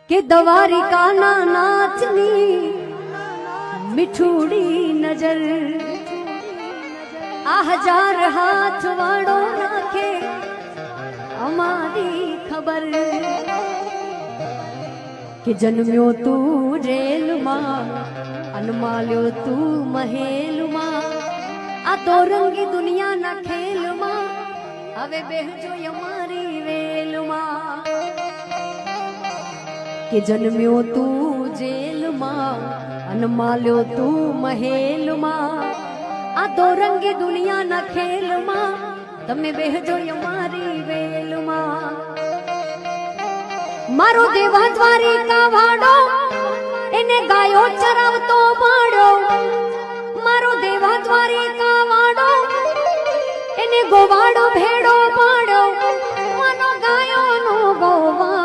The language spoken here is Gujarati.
કે દ્વારિકાના નાચની મીઠુડી નજર આ હજાર હાથ વાળો રાખે અમારી ખબર કે જન્મ્યો તું રેલમાં અનમાલ્યો તું મહેલમાં આ તો રંગી દુનિયાના ખેલમાં હવે બેહજો અમારી વેલમાં કે જન્મ્યો તું જેલમાં અનમાલ્યો તું મહેલમાં આ તો રંગી દુનિયાના ખેલમાં તમે બેહજો અમારી વેલમાં મારો દેવા દ્વારિકા વાળો એને ગાયો ચરાવતો પાડ્યો મારો દેવા દ્વારિકા વાળો એને ગોવાળો ભેડો પાડ્યો માનો ગાયો નો ગોવા